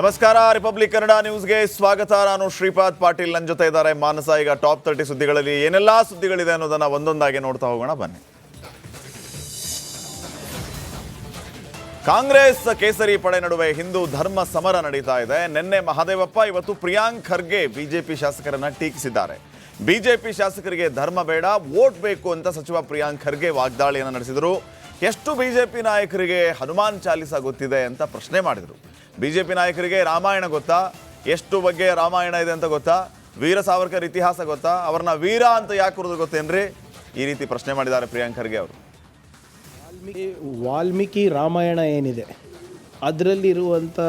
ನಮಸ್ಕಾರ, ರಿಪಬ್ಲಿಕ್ ಕನ್ನಡ ನ್ಯೂಸ್ಗೆ ಸ್ವಾಗತ. ನಾನು ಶ್ರೀಪಾದ್ ಪಾಟೀಲ್, ನನ್ನ ಜೊತೆ ಇದ್ದಾರೆ ಮಾನಸ. ಈಗ ಟಾಪ್ 30 ಸುದ್ದಿಗಳಲ್ಲಿ ಏನೆಲ್ಲಾ ಸುದ್ದಿಗಳಿದೆ ಅನ್ನೋದನ್ನ ಒಂದೊಂದಾಗಿ ನೋಡ್ತಾ ಹೋಗೋಣ ಬನ್ನಿ. ಕಾಂಗ್ರೆಸ್ ಕೇಸರಿ ಪಡೆ ನಡುವೆ ಹಿಂದೂ ಧರ್ಮ ಸಮರ ನಡೀತಾ ಇದೆ. ನಿನ್ನೆ ಮಹದೇವಪ್ಪ, ಇವತ್ತು ಪ್ರಿಯಾಂಕ್ ಖರ್ಗೆ ಬಿಜೆಪಿ ಶಾಸಕರನ್ನ ಟೀಕಿಸಿದ್ದಾರೆ. ಬಿಜೆಪಿ ಶಾಸಕರಿಗೆ ಧರ್ಮ ಬೇಡ, ವೋಟ್ ಬೇಕು ಅಂತ ಸಚಿವ ಪ್ರಿಯಾಂಕ್ ಖರ್ಗೆ ವಾಗ್ದಾಳಿಯನ್ನು ನಡೆಸಿದರು. ಎಷ್ಟು ಬಿಜೆಪಿ ನಾಯಕರಿಗೆ ಹನುಮಾನ್ ಚಾಲಿಸಾ ಗೊತ್ತಿದೆ ಅಂತ ಪ್ರಶ್ನೆ ಮಾಡಿದರು. ಬಿಜೆಪಿ ನಾಯಕರಿಗೆ ರಾಮಾಯಣ ಗೊತ್ತಾ? ಎಷ್ಟು ಬಗ್ಗೆ ರಾಮಾಯಣ ಇದೆ ಅಂತ ಗೊತ್ತಾ? ವೀರ ಸಾವರ್ಕರ್ ಇತಿಹಾಸ ಗೊತ್ತಾ? ಅವ್ರನ್ನ ವೀರ ಅಂತ ಯಾಕೆ ಕರೆದ್ರು ಗೊತ್ತೇನ್ರಿ? ಈ ರೀತಿ ಪ್ರಶ್ನೆ ಮಾಡಿದ್ದಾರೆ ಪ್ರಿಯಾಂಕ್ ಖರ್ಗೆ ಅವರು. ವಾಲ್ಮೀಕಿ ರಾಮಾಯಣ ಏನಿದೆ ಅದರಲ್ಲಿರುವಂಥ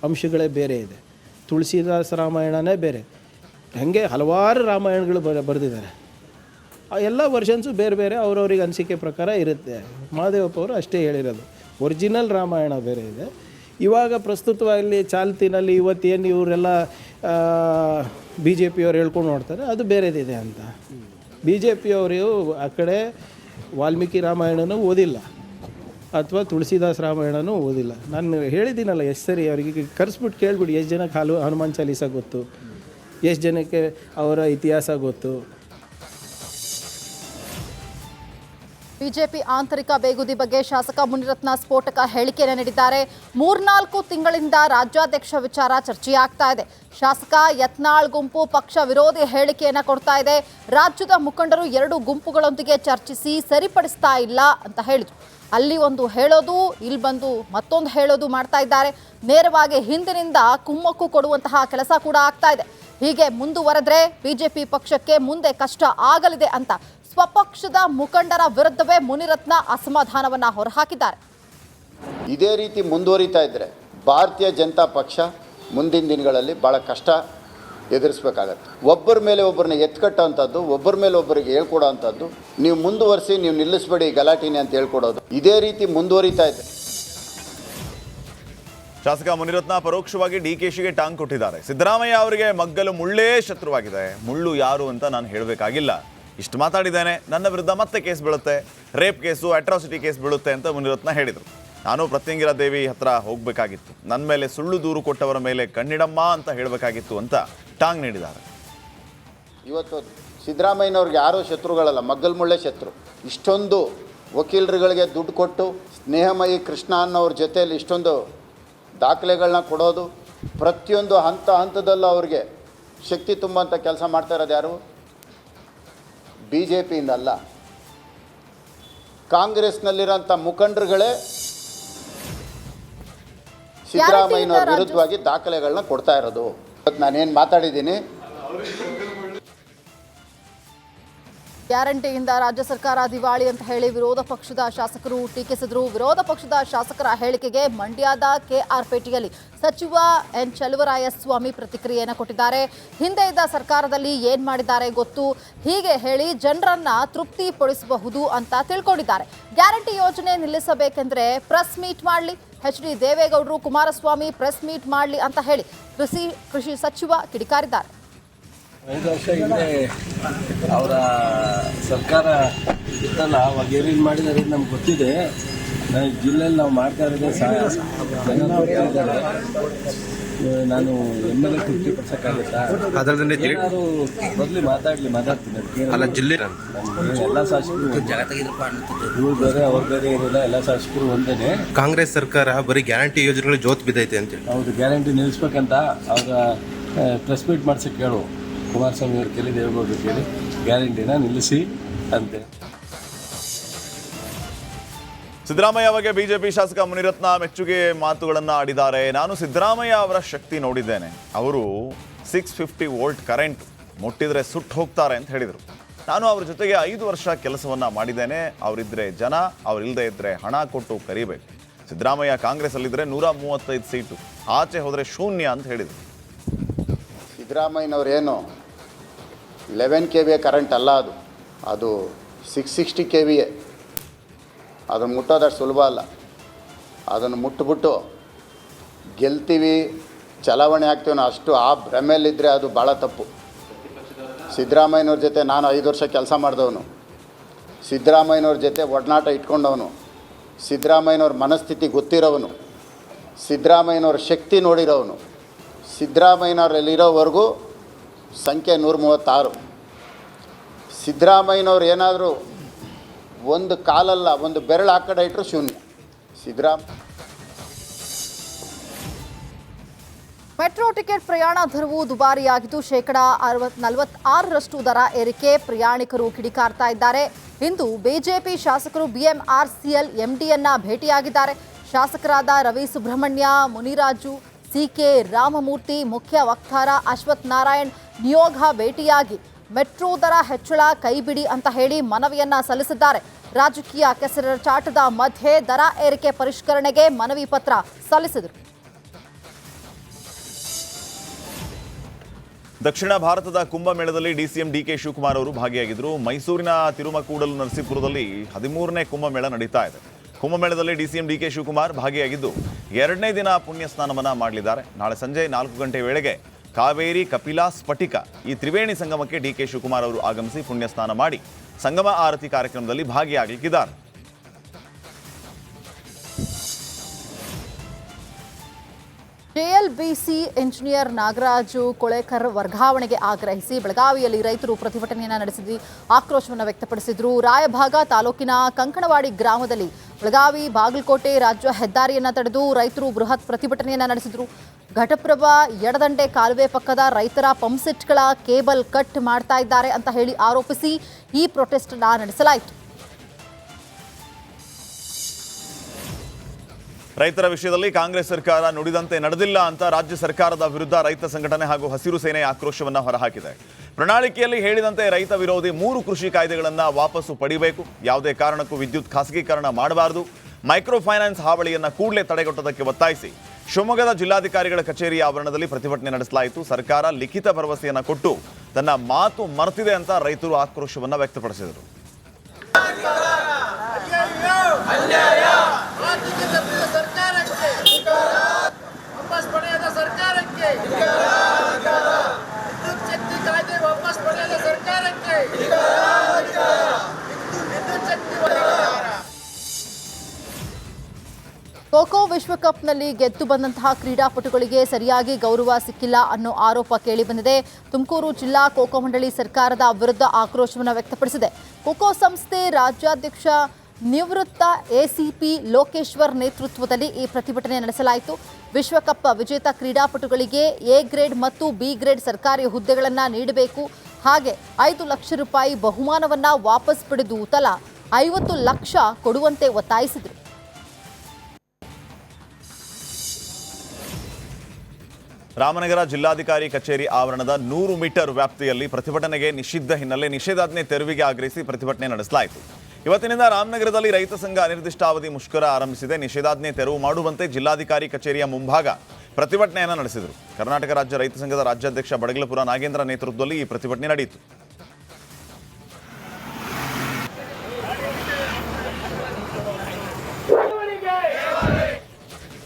ಅಂಶಗಳೇ ಬೇರೆ ಇದೆ. ತುಳಸಿದಾಸ ರಾಮಾಯಣನೇ ಬೇರೆ. ಹಾಗೆ ಹಲವಾರು ರಾಮಾಯಣಗಳು ಬರೆದಿದ್ದಾರೆ. ಆ ಎಲ್ಲ ವರ್ಷನ್ಸು ಬೇರೆ ಬೇರೆ ಅವ್ರವ್ರಿಗೆ ಅನಿಸಿಕೆ ಪ್ರಕಾರ ಇರುತ್ತೆ. ಮಹದೇವಪ್ಪ ಅವರು ಅಷ್ಟೇ ಹೇಳಿರೋದು. ಒರಿಜಿನಲ್ ರಾಮಾಯಣ ಬೇರೆ ಇದೆ. ಇವಾಗ ಪ್ರಸ್ತುತವಾಗಿ ಚಾಲ್ತಿನಲ್ಲಿ ಇವತ್ತೇನು ಇವರೆಲ್ಲ ಬಿ ಜೆ ಪಿಯವ್ರು ಹೇಳ್ಕೊಂಡು ನೋಡ್ತಾರೆ, ಅದು ಬೇರೆದಿದೆ ಅಂತ. ಬಿ ಜೆ ಪಿಯವರು ಆ ಕಡೆ ವಾಲ್ಮೀಕಿ ರಾಮಾಯಣನೂ ಓದಿಲ್ಲ ಅಥವಾ ತುಳಸಿದಾಸ ರಾಮಾಯಣನೂ ಓದಿಲ್ಲ. ನಾನು ಹೇಳಿದ್ದೀನಲ್ಲ ಎಷ್ಟು ಸರಿ, ಅವರಿಗೆ ಕರೆಸ್ಬಿಟ್ಟು ಕೇಳ್ಬಿಡಿ ಎಷ್ಟು ಜನಕ್ಕೆ ಹನುಮಾನ್ ಚಾಲೀಸ ಗೊತ್ತು, ಎಷ್ಟು ಜನಕ್ಕೆ ಅವರ ಇತಿಹಾಸ ಗೊತ್ತು. ಬಿಜೆಪಿ ಆಂತರಿಕ ಬೇಗುದಿ ಬಗ್ಗೆ ಶಾಸಕ ಮುನಿರತ್ನ ಸ್ಫೋಟಕ ಹೇಳಿಕೆಯನ್ನು ನೀಡಿದ್ದಾರೆ. 3-4 ತಿಂಗಳಿಂದ ರಾಜ್ಯಾಧ್ಯಕ್ಷ ವಿಚಾರ ಚರ್ಚೆಯಾಗ್ತಾ ಇದೆ. ಶಾಸಕ ಯತ್ನಾಳ್ ಗುಂಪು ಪಕ್ಷ ವಿರೋಧಿ ಹೇಳಿಕೆಯನ್ನು ಕೊಡ್ತಾ ಇದೆ. ರಾಜ್ಯದ ಮುಖಂಡರು 2 ಗುಂಪುಗಳೊಂದಿಗೆ ಚರ್ಚಿಸಿ ಸರಿಪಡಿಸ್ತಾ ಇಲ್ಲ ಅಂತ ಹೇಳಿದ್ರು. ಅಲ್ಲಿ ಒಂದು ಹೇಳೋದು, ಇಲ್ಲಿ ಬಂದು ಮತ್ತೊಂದು ಹೇಳೋದು ಮಾಡ್ತಾ ಇದ್ದಾರೆ. ನೇರವಾಗಿ ಹಿಂದಿನಿಂದ ಕುಮ್ಮಕ್ಕು ಕೊಡುವಂತಹ ಕೆಲಸ ಕೂಡ ಆಗ್ತಾ ಇದೆ. ಹೀಗೆ ಮುಂದುವರೆದ್ರೆ ಬಿಜೆಪಿ ಪಕ್ಷಕ್ಕೆ ಮುಂದೆ ಕಷ್ಟ ಆಗಲಿದೆ ಅಂತ ಸ್ವಪಕ್ಷದ ಮುಖಂಡರ ವಿರುದ್ಧವೇ ಮುನಿರತ್ನ ಅಸಮಾಧಾನವನ್ನ ಹೊರಹಾಕಿದ್ದಾರೆ. ಇದೇ ರೀತಿ ಮುಂದುವರಿತಾ ಇದ್ದರೆ ಭಾರತೀಯ ಜನತಾ ಪಕ್ಷ ಮುಂದಿನ ದಿನಗಳಲ್ಲಿ ಭಾಳ ಕಷ್ಟ ಎದುರಿಸಬೇಕಾಗತ್ತೆ. ಒಬ್ಬರ ಮೇಲೆ ಒಬ್ಬರನ್ನ ಎತ್ಕಟ್ಟೋವಂಥದ್ದು, ಒಬ್ಬರ ಮೇಲೆ ಒಬ್ಬರಿಗೆ ಹೇಳ್ಕೊಡೋ ಅಂಥದ್ದು, ನೀವು ಮುಂದುವರಿಸಿ, ನೀವು ನಿಲ್ಲಿಸಬೇಡಿ ಗಲಾಟಿನಿ ಅಂತ ಹೇಳ್ಕೊಡೋದು, ಇದೇ ರೀತಿ ಮುಂದುವರಿತಾ ಇದೆ. ಶಾಸಕ ಮುನಿರತ್ನ ಪರೋಕ್ಷವಾಗಿ ಡಿಕೆಶಿಗೆ ಟಾಂಗ್ ಕೊಟ್ಟಿದ್ದಾರೆ. ಸಿದ್ದರಾಮಯ್ಯ ಅವರಿಗೆ ಮಗ್ಗಲು ಮುಳ್ಳೇ ಶತ್ರುವಾಗಿದೆ. ಮುಳ್ಳು ಯಾರು ಅಂತ ನಾನು ಹೇಳಬೇಕಾಗಿಲ್ಲ. ಇಷ್ಟು ಮಾತಾಡಿದ್ದೇನೆ, ನನ್ನ ವಿರುದ್ಧ ಮತ್ತೆ ಕೇಸ್ ಬೀಳುತ್ತೆ, ರೇಪ್ ಕೇಸು, ಅಟ್ರಾಸಿಟಿ ಕೇಸ್ ಬೀಳುತ್ತೆ ಅಂತ ಮುನಿರತ್ನ ಹೇಳಿದರು. ನಾನು ಪ್ರತ್ಯಂಗಿರಾ ದೇವಿ ಹತ್ರ ಹೋಗಬೇಕಾಗಿತ್ತು, ನನ್ನ ಮೇಲೆ ಸುಳ್ಳು ದೂರು ಕೊಟ್ಟವರ ಮೇಲೆ ಕಣ್ಣಿಡಮ್ಮ ಅಂತ ಹೇಳಬೇಕಾಗಿತ್ತು ಅಂತ ಟಾಂಗ್ ನೀಡಿದ್ದಾರೆ. ಇವತ್ತು ಸಿದ್ದರಾಮಯ್ಯನವ್ರಿಗೆ ಯಾರೂ ಶತ್ರುಗಳಲ್ಲ, ಮಗ್ಗಲ್ ಮುಳ್ಳೆ ಶತ್ರು. ಇಷ್ಟೊಂದು ವಕೀಲರುಗಳಿಗೆ ದುಡ್ಡು ಕೊಟ್ಟು ಸ್ನೇಹಮಯಿ ಕೃಷ್ಣ ಅನ್ನೋರ ಜೊತೆಯಲ್ಲಿ ಇಷ್ಟೊಂದು ದಾಖಲೆಗಳನ್ನ ಕೊಡೋದು, ಪ್ರತಿಯೊಂದು ಹಂತದಲ್ಲೂ ಅವ್ರಿಗೆ ಶಕ್ತಿ ತುಂಬಂಥ ಕೆಲಸ ಮಾಡ್ತಾ ಇರೋದು ಯಾರು? ಬಿ ಜೆ ಪಿಯಿಂದಲ್ಲ, ಕಾಂಗ್ರೆಸ್ನಲ್ಲಿರೋಂಥ ಮುಖಂಡರುಗಳೇ ಸಿದ್ದರಾಮಯ್ಯನವ್ರ ವಿರುದ್ಧವಾಗಿ ದಾಖಲೆಗಳನ್ನ ಕೊಡ್ತಾ ಇರೋದು. ಇವತ್ತು ನಾನೇನು ಮಾತಾಡಿದ್ದೀನಿ, ಗ್ಯಾರಂಟಿಯಿಂದ ರಾಜ್ಯ ಸರ್ಕಾರ ದಿವಾಳಿ ಅಂತ ಹೇಳಿ ವಿರೋಧ ಪಕ್ಷದ ಶಾಸಕರು ಟೀಕಿಸಿದರು. ವಿರೋಧ ಪಕ್ಷದ ಶಾಸಕರ ಹೇಳಿಕೆಗೆ ಮಂಡ್ಯದ ಕೆಆರ್ ಪೇಟೆಯಲ್ಲಿ ಸಚಿವ ಎನ್ ಚಲುವರಾಯಸ್ವಾಮಿ ಪ್ರತಿಕ್ರಿಯೆಯನ್ನು ಕೊಟ್ಟಿದ್ದಾರೆ. ಹಿಂದೆ ಇದ್ದ ಸರ್ಕಾರದಲ್ಲಿ ಏನ್ ಮಾಡಿದ್ದಾರೆ ಗೊತ್ತು, ಹೀಗೆ ಹೇಳಿ ಜನರನ್ನ ತೃಪ್ತಿಪಡಿಸಬಹುದು ಅಂತ ತಿಳ್ಕೊಂಡಿದ್ದಾರೆ. ಗ್ಯಾರಂಟಿ ಯೋಜನೆ ನಿಲ್ಲಿಸಬೇಕೆಂದ್ರೆ ಪ್ರೆಸ್ ಮೀಟ್ ಮಾಡಲಿ, ಎಚ್ ಡಿ ದೇವೇಗೌಡರು, ಕುಮಾರಸ್ವಾಮಿ ಪ್ರೆಸ್ ಮೀಟ್ ಮಾಡಲಿ ಅಂತ ಹೇಳಿ ಕೃಷಿ ಸಚಿವ ಕಿಡಿಕಾರಿದ್ದಾರೆ. 5 ವರ್ಷ ಹಿಂದೆ ಅವರ ಸರ್ಕಾರ ಇತ್ತಲ್ಲ, ಅವಾಗ ಏನೇನು ಮಾಡಿದ್ದಾರೆ ನಮ್ಗೆ ಗೊತ್ತಿದೆ. ಜಿಲ್ಲೆಯಲ್ಲಿ ನಾವು ಮಾಡ್ತಾ ಇರೋದೇ ಜನ ಇದ್ದಾರೆ. ನಾನು ಎಮ್.ಎಲ್.ಎ ತೃಪ್ತಿ ಪಡಿಸೋಕ್ಕಾಗುತ್ತಾ? ಯಾರು ಬರಲಿ ಮಾತಾಡ್ತೀನಿ. ಅಲ್ಲ, ಜಿಲ್ಲೆ ಎಲ್ಲ ಶಾಸಕರು ಇವ್ರು ಬೇರೆ ಅವ್ರು ಬೇರೆ ಏನಿಲ್ಲ, ಎಲ್ಲ ಶಾಸಕರು ಒಂದೇನೆ. ಕಾಂಗ್ರೆಸ್ ಸರ್ಕಾರ ಬರೀ ಗ್ಯಾರಂಟಿ ಯೋಜನೆಗಳು ಜೋತ್ ಬಿದ್ದೈತೆ ಅಂತೇಳಿ. ಹೌದು, ಗ್ಯಾರಂಟಿ ನಿಲ್ಲಿಸ್ಬೇಕಂತ ಅವರ ಪ್ರೆಸ್ ಮೀಟ್ ಮಾಡ್ಸೋಕ್ಕೆ ಹೇಳು. ಕುಮಾರಸ್ವಾಮಿ ಅವ್ರು ಕೇಳಿ, ದೇವೇಗೌಡರು ಕೇಳಿ, ಗ್ಯಾರಂಟಿನ ನಿಲ್ಲಿಸಿ ಅಂತೆ. ಸಿದ್ದರಾಮಯ್ಯ ಅವರಿಗೆ ಬಿಜೆಪಿ ಶಾಸಕ ಮುನಿರತ್ನ ಮೆಚ್ಚುಗೆ ಮಾತುಗಳನ್ನು ಆಡಿದ್ದಾರೆ. ನಾನು ಸಿದ್ದರಾಮಯ್ಯ ಅವರ ಶಕ್ತಿ ನೋಡಿದ್ದೇನೆ. ಅವರು 650 ವೋಲ್ಟ್ ಕರೆಂಟ್ ಮುಟ್ಟಿದ್ರೆ ಸುಟ್ಟು ಹೋಗ್ತಾರೆ ಅಂತ ಹೇಳಿದರು. ನಾನು ಅವ್ರ ಜೊತೆಗೆ 5 ವರ್ಷ ಕೆಲಸವನ್ನು ಮಾಡಿದ್ದೇನೆ. ಅವರಿದ್ದರೆ ಜನ, ಅವರಿಲ್ಲದೆ ಇದ್ದರೆ ಹಣ ಕೊಟ್ಟು ಕರಿಬೇಕು. ಸಿದ್ದರಾಮಯ್ಯ ಕಾಂಗ್ರೆಸ್ಸಲ್ಲಿದ್ದರೆ 135 ಸೀಟು, ಆಚೆ ಹೋದರೆ ಶೂನ್ಯ ಅಂತ ಹೇಳಿದರು. ಸಿದ್ದರಾಮಯ್ಯನವ್ರೇನು 11 KVA ಕರೆಂಟ್ ಅಲ್ಲ, ಅದು 660 KVA. ಅದನ್ನು ಮುಟ್ಟೋದಷ್ಟು ಸುಲಭ ಅಲ್ಲ. ಅದನ್ನು ಮುಟ್ಬಿಟ್ಟು ಗೆಲ್ತೀವಿ, ಚಲಾವಣೆ ಆಗ್ತೀವಿ ಅಷ್ಟು ಆ ಭ್ರಮೆಯಲ್ಲಿದ್ದರೆ ಅದು ಭಾಳ ತಪ್ಪು. ಸಿದ್ದರಾಮಯ್ಯನವ್ರ ಜೊತೆ ನಾನು 5 ವರ್ಷ ಕೆಲಸ ಮಾಡಿದವನು, ಸಿದ್ದರಾಮಯ್ಯನವ್ರ ಜೊತೆ ಒಡನಾಟ ಇಟ್ಕೊಂಡವನು, ಸಿದ್ದರಾಮಯ್ಯನವ್ರ ಮನಸ್ಥಿತಿ ಗೊತ್ತಿರೋವನು, ಸಿದ್ದರಾಮಯ್ಯನವ್ರ ಶಕ್ತಿ ನೋಡಿರೋನು. ಸಿದ್ದರಾಮಯ್ಯನವರಲ್ಲಿರೋವರೆಗೂ ಸಂಖ್ಯೆ 136. ಸಿದ್ದರಾಮಯ್ಯನವ್ರು ಏನಾದರೂ ಒಂದು ಕಾಲಲ್ಲ, ಒಂದು ಬೆರಳು ಆ ಕಡೆ ಇಟ್ಟರು ಶೂನ್ಯ. ಮೆಟ್ರೋ ಟಿಕೆಟ್ ಪ್ರಯಾಣ ದರವು ದುಬಾರಿಯಾಗಿದ್ದು ಶೇಕಡಾ 46ರಷ್ಟು ದರ ಏರಿಕೆ ಪ್ರಯಾಣಿಕರು ಕಿಡಿಕಾರ್ತಾ ಇದ್ದಾರೆ. ಇಂದು ಬಿಜೆಪಿ ಶಾಸಕರು BMRCL MDಯನ್ನ ಭೇಟಿಯಾಗಿದ್ದಾರೆ. ಶಾಸಕರಾದ ರವಿ ಸುಬ್ರಹ್ಮಣ್ಯ, ಮುನಿರಾಜು, CK ರಾಮಮೂರ್ತಿ, ಮುಖ್ಯ ವಕ್ತಾರ ಅಶ್ವಥ್ ನಾರಾಯಣ್ ನಿಯೋಗ ಭೇಟಿಯಾಗಿ ಮೆಟ್ರೋ ದರ ಹೆಚ್ಚಳ ಕೈಬಿಡಿ ಅಂತ ಹೇಳಿ ಮನವಿಯನ್ನ ಸಲ್ಲಿಸಿದ್ದಾರೆ. ರಾಜಕೀಯ ಕೆಸರೆರಚಾಟದ ಮಧ್ಯೆ ದರ ಏರಿಕೆ ಪರಿಷ್ಕರಣೆಗೆ ಮನವಿ ಪತ್ರ ಸಲ್ಲಿಸಿದರು. ದಕ್ಷಿಣ ಭಾರತದ ಕುಂಭಮೇಳದಲ್ಲಿ DCM DK ಶಿವಕುಮಾರ್ ಅವರು ಭಾಗಿಯಾಗಿದ್ದರು. ಮೈಸೂರಿನ ತಿರುಮಕೂಡಲು ನರಸೀಪುರದಲ್ಲಿ 13ನೇ ಕುಂಭಮೇಳ ನಡೀತಾ ಇದೆ. ಕುಂಭಮೇಳದಲ್ಲಿ DCM DK ಶಿವಕುಮಾರ್ ಭಾಗಿಯಾಗಿದ್ದು 2ನೇ ದಿನ ಪುಣ್ಯ ಸ್ನಾನವನ್ನು ಮಾಡಲಿದ್ದಾರೆ. ನಾಳೆ ಸಂಜೆ 4 ಗಂಟೆ ವೇಳೆಗೆ ಕಾವೇರಿ, ಕಪಿಲಾ, ಸ್ಫಟಿಕ ಈ ತ್ರಿವೇಣಿ ಸಂಗಮಕ್ಕೆ DK ಶಿವಕುಮಾರ್ ಅವರು ಆಗಮಿಸಿ ಪುಣ್ಯ ಸ್ನಾನ ಮಾಡಿ ಸಂಗಮ ಆರತಿ ಕಾರ್ಯಕ್ರಮದಲ್ಲಿ ಭಾಗಿಯಾಗಲಿದ್ದಾರೆ. JLBC ಇಂಜಿನಿಯರ್ ನಾಗರಾಜು ಕೊಳೇಕರ್ ವರ್ಗಾವಣೆಗೆ ಆಗ್ರಹಿಸಿ ಬೆಳಗಾವಿಯಲ್ಲಿ ರೈತರು ಪ್ರತಿಭಟನೆಯನ್ನು ನಡೆಸಿ ಆಕ್ರೋಶವನ್ನು ವ್ಯಕ್ತಪಡಿಸಿದರು. ರಾಯಭಾಗ ತಾಲೂಕಿನ ಕಂಕಣವಾಡಿ ಗ್ರಾಮದಲ್ಲಿ ಬೆಳಗಾವಿ ಬಾಗಲಕೋಟೆ ರಾಜ್ಯ ಹೆದ್ದಾರಿಯನ್ನು ತಡೆದು ರೈತರು ಬೃಹತ್ ಪ್ರತಿಭಟನೆಯನ್ನು ನಡೆಸಿದರು. ಘಟಪ್ರಭಾ ಎಡದಂಡೆ ಕಾಲುವೆ ಪಕ್ಕದ ರೈತರ ಪಂಪ್ಸೆಟ್ಗಳ ಕೇಬಲ್ ಕಟ್ ಮಾಡ್ತಾ ಇದ್ದಾರೆ ಅಂತ ಹೇಳಿ ಆರೋಪಿಸಿ ಈ ಪ್ರೊಟೆಸ್ಟ್ ನಡೆಸಲಾಯಿತು. ರೈತರ ವಿಷಯದಲ್ಲಿ ಕಾಂಗ್ರೆಸ್ ಸರ್ಕಾರ ನುಡಿದಂತೆ ನಡೆದಿಲ್ಲ ಅಂತ ರಾಜ್ಯ ಸರ್ಕಾರದ ವಿರುದ್ಧ ರೈತ ಸಂಘಟನೆ ಹಾಗೂ ಹಸಿರು ಸೇನೆ ಆಕ್ರೋಶವನ್ನು ಹೊರಹಾಕಿದೆ. ಪ್ರಣಾಳಿಕೆಯಲ್ಲಿ ಹೇಳಿದಂತೆ ರೈತ ವಿರೋಧಿ 3 ಕೃಷಿ ಕಾಯ್ದೆಗಳನ್ನು ವಾಪಸ್ಸು ಪಡಿಬೇಕು, ಯಾವುದೇ ಕಾರಣಕ್ಕೂ ವಿದ್ಯುತ್ ಖಾಸಗೀಕರಣ ಮಾಡಬಾರದು, ಮೈಕ್ರೋ ಫೈನಾನ್ಸ್ ಹಾವಳಿಯನ್ನು ಕೂಡಲೇ ತಡೆಗಟ್ಟುವುದಕ್ಕೆ ಒತ್ತಾಯಿಸಿ ಶಿವಮೊಗ್ಗದ ಜಿಲ್ಲಾಧಿಕಾರಿಗಳ ಕಚೇರಿಯ ಆವರಣದಲ್ಲಿ ಪ್ರತಿಭಟನೆ ನಡೆಸಲಾಯಿತು. ಸರ್ಕಾರ ಲಿಖಿತ ಭರವಸೆಯನ್ನು ಕೊಟ್ಟು ತನ್ನ ಮಾತು ಮರೆತಿದೆ ಅಂತ ರೈತರು ಆಕ್ರೋಶವನ್ನು ವ್ಯಕ್ತಪಡಿಸಿದರು. ಖೋಖೋ ವಿಶ್ವಕಪ್ನಲ್ಲಿ ಗೆದ್ದು ಬಂದಂತಹ ಕ್ರೀಡಾಪಟುಗಳಿಗೆ ಸರಿಯಾಗಿ ಗೌರವ ಸಿಕ್ಕಿಲ್ಲ ಅನ್ನೋ ಆರೋಪ ಕೇಳಿಬಂದಿದೆ. ತುಮಕೂರು ಜಿಲ್ಲಾ ಖೋಖೋ ಮಂಡಳಿ ಸರ್ಕಾರದ ವಿರುದ್ಧ ಆಕ್ರೋಶವನ್ನು ವ್ಯಕ್ತಪಡಿಸಿದೆ. ಖೋಖೋ ಸಂಸ್ಥೆ ರಾಜ್ಯಾಧ್ಯಕ್ಷ ನಿವೃತ್ತ ACP ಲೋಕೇಶ್ವರ್ ನೇತೃತ್ವದಲ್ಲಿ ಈ ಪ್ರತಿಭಟನೆ ನಡೆಸಲಾಯಿತು. ವಿಶ್ವಕಪ್ ವಿಜೇತ ಕ್ರೀಡಾಪಟುಗಳಿಗೆ A ಗ್ರೇಡ್ ಮತ್ತು B ಗ್ರೇಡ್ ಸರ್ಕಾರಿ ಹುದ್ದೆಗಳನ್ನು ನೀಡಬೇಕು, ಹಾಗೆ 5 ಲಕ್ಷ ರೂಪಾಯಿ ಬಹುಮಾನವನ್ನು ವಾಪಸ್ ಪಡೆದು ತಲಾ 50 ಲಕ್ಷ ಕೊಡುವಂತೆ ಒತ್ತಾಯಿಸಿದರು. ರಾಮನಗರ ಜಿಲ್ಲಾಧಿಕಾರಿ ಕಚೇರಿ ಆವರಣದ 100 ಮೀಟರ್ ವ್ಯಾಪ್ತಿಯಲ್ಲಿ ಪ್ರತಿಭಟನೆಗೆ ನಿಷಿದ್ಧ ಹಿನ್ನೆಲೆ ನಿಷೇಧಾಜ್ಞೆ ತೆರವಿಗೆ ಆಗ್ರಹಿಸಿ ಪ್ರತಿಭಟನೆ ನಡೆಸಲಾಯಿತು. ಇವತ್ತಿನಿಂದ ರಾಮನಗರದಲ್ಲಿ ರೈತ ಸಂಘ ಅನಿರ್ದಿಷ್ಟಾವಧಿ ಮುಷ್ಕರ ಆರಂಭಿಸಿದೆ. ನಿಷೇಧಾಜ್ಞೆ ತೆರವು ಮಾಡುವಂತೆ ಜಿಲ್ಲಾಧಿಕಾರಿ ಕಚೇರಿಯ ಮುಂಭಾಗ ಪ್ರತಿಭಟನೆಯನ್ನು ನಡೆಸಿದರು. ಕರ್ನಾಟಕ ರಾಜ್ಯ ರೈತ ಸಂಘದ ರಾಜ್ಯಾಧ್ಯಕ್ಷ ಬಡಗಲಪುರ ನಾಗೇಂದ್ರ ನೇತೃತ್ವದಲ್ಲಿ ಈ ಪ್ರತಿಭಟನೆ ನಡೆಯಿತು.